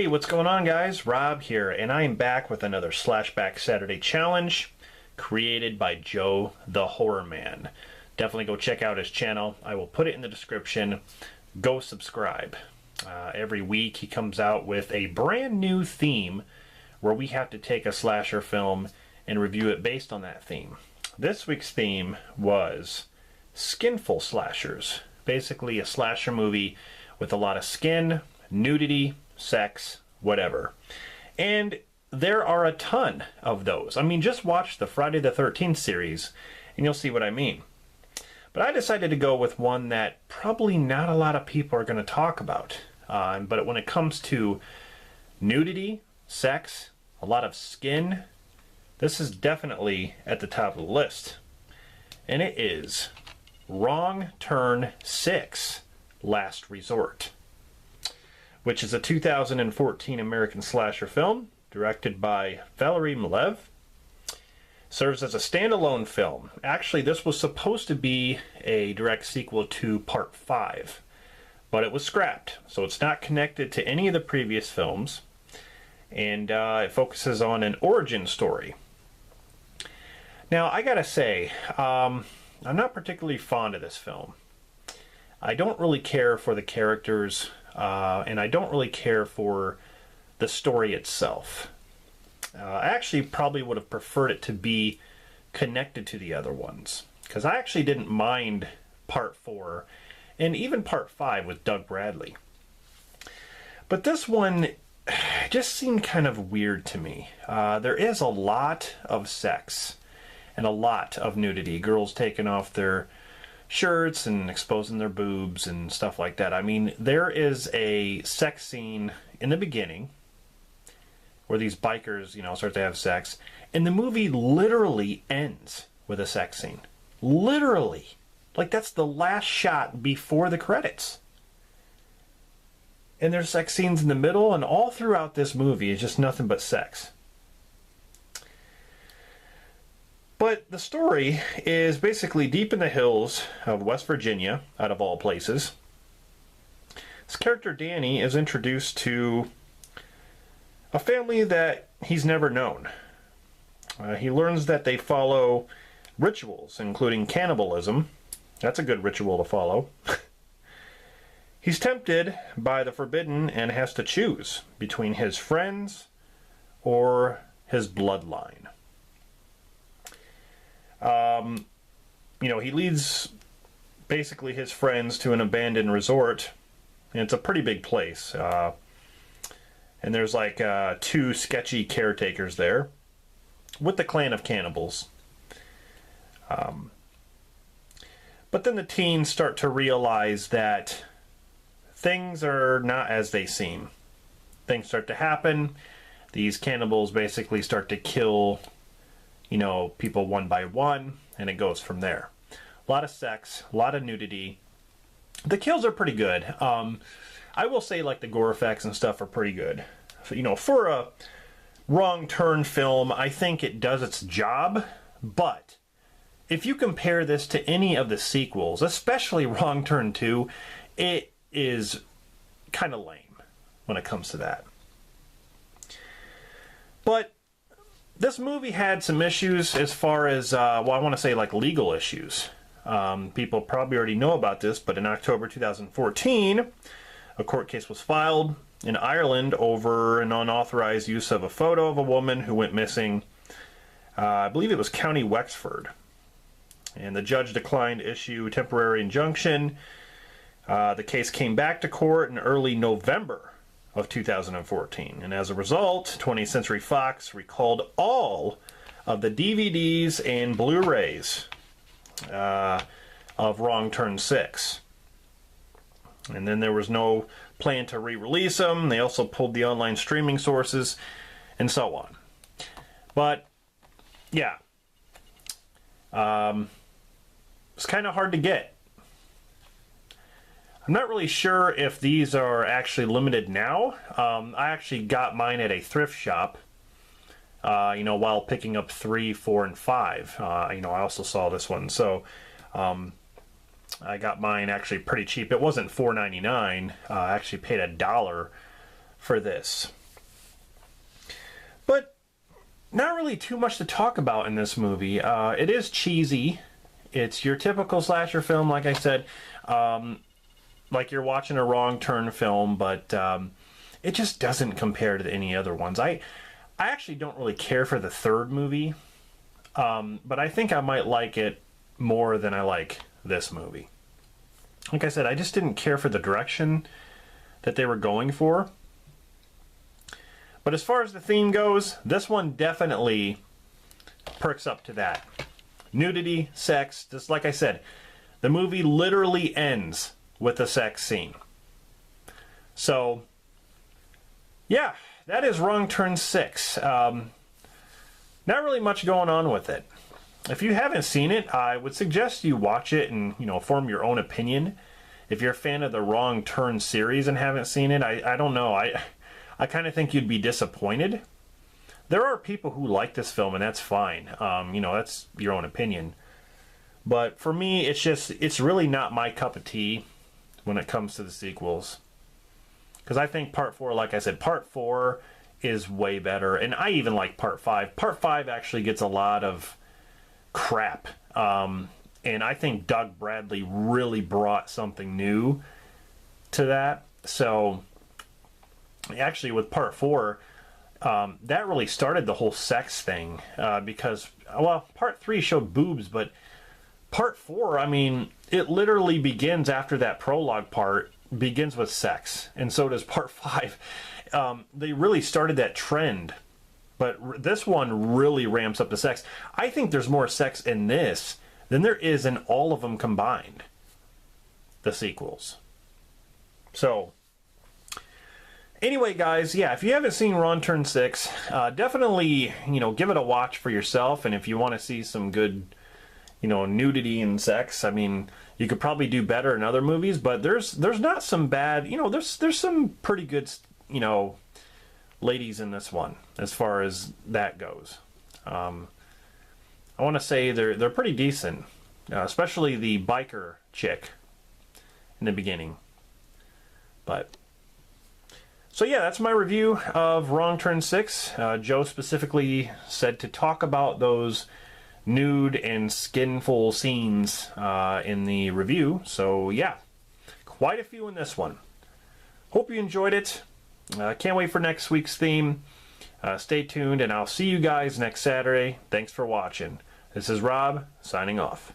what's going on, guys? Rob here, and I am back with another Slashback Saturday challenge created by Joe the Horror Man. Definitely go check out his channel. I will put it in the description. Go subscribe. Every week he comes out with a brand new theme where we have to take a slasher film and review it based on that theme. This week's theme was skinful slashers. Basically a slasher movie with a lot of skin, nudity, sex, whatever. And there are a ton of those. I mean, just watch the Friday the 13th series and you'll see what I mean. But I decided to go with one that probably not a lot of people are going to talk about. But when it comes to nudity, sex, a lot of skin, this is definitely at the top of the list. And it is Wrong Turn 6, Last Resort, which is a 2014 American slasher film directed by Valerie Malev. Serves as a standalone film. Actually, this was supposed to be a direct sequel to Part 5, but it was scrapped, so it's not connected to any of the previous films, and it focuses on an origin story. Now, I gotta say, I'm not particularly fond of this film. I don't really care for the characters, and I don't really care for the story itself. I actually probably would have preferred it to be connected to the other ones, because I actually didn't mind Part 4 and even Part 5 with Doug Bradley. But this one just seemed kind of weird to me. There is a lot of sex and a lot of nudity. Girls taking off their shirts and exposing their boobs and stuff like that. I mean, there is a sex scene in the beginning where these bikers, start to have sex. And the movie literally ends with a sex scene. Literally. Like, that's the last shot before the credits. And there's sex scenes in the middle, and all throughout this movie is just nothing but sex. But the story is basically deep in the hills of West Virginia, out of all places. This character, Danny, is introduced to a family that he's never known. He learns that they follow rituals, including cannibalism. That's a good ritual to follow. He's tempted by the forbidden and has to choose between his friends or his bloodline. He leads basically his friends to an abandoned resort, and it's a pretty big place. And there's like two sketchy caretakers there with the clan of cannibals. But then the teens start to realize that things are not as they seem. Things start to happen. These cannibals basically start to kill, people one by one, and it goes from there. A lot of sex, a lot of nudity. The kills are pretty good. I will say, like, the gore effects and stuff are pretty good. So, for a Wrong Turn film, I think it does its job. But if you compare this to any of the sequels, especially Wrong Turn 2, it is kind of lame when it comes to that. But this movie had some issues as far as, I want to say, like, legal issues. People probably already know about this, but in October 2014, a court case was filed in Ireland over an unauthorized use of a photo of a woman who went missing. I believe it was County Wexford. And the judge declined to issue a temporary injunction. The case came back to court in early November of 2014. And as a result, 20th Century Fox recalled all of the DVDs and Blu-rays of Wrong Turn 6. And then there was no plan to re-release them. They also pulled the online streaming sources and so on. But yeah, it's kind of hard to get. I'm not really sure if these are actually limited now. I actually got mine at a thrift shop, while picking up 3, 4, and 5. I also saw this one, so I got mine actually pretty cheap. It wasn't $4.99. I actually paid $1 for this. not really too much to talk about in this movie. It is cheesy. It's your typical slasher film, like I said. Like you're watching a Wrong Turn film, but it just doesn't compare to any other ones. I actually don't really care for the third movie, but I think I might like it more than I like this movie. Like I said, I just didn't care for the direction that they were going for. But as far as the theme goes, this one definitely perks up to that. Nudity, sex, just like I said, the movie literally ends with a sex scene. So, yeah, that is Wrong Turn 6. Not really much going on with it. If you haven't seen it, I would suggest you watch it and, form your own opinion. If you're a fan of the Wrong Turn series and haven't seen it, I don't know. I kind of think you'd be disappointed. There are people who like this film, and that's fine. That's your own opinion. But for me, it's really not my cup of tea when it comes to the sequels. Because I think Part 4, like I said, Part 4 is way better. And I even like Part 5. Part 5 actually gets a lot of crap. And I think Doug Bradley really brought something new to that. So, actually, with Part 4, that really started the whole sex thing. Because, well, Part 3 showed boobs, but Part 4, I mean, it literally begins after that prologue part, begins with sex. And so does Part 5. They really started that trend. But this one really ramps up the sex. I think there's more sex in this than there is in all of them combined. The sequels. So, anyway, guys, yeah, if you haven't seen Wrong Turn 6, definitely, give it a watch for yourself. And if you want to see some good, nudity and sex, I mean, you could probably do better in other movies, but there's not some bad, there's some pretty good, ladies in this one, as far as that goes. I want to say they're pretty decent, especially the biker chick in the beginning. But so yeah, that's my review of Wrong Turn 6. Joe specifically said to talk about those nude and skinful scenes in the review. So yeah, quite a few in this one. Hope you enjoyed it. Can't wait for next week's theme. Stay tuned, and I'll see you guys next Saturday. Thanks for watching. This is Rob, signing off.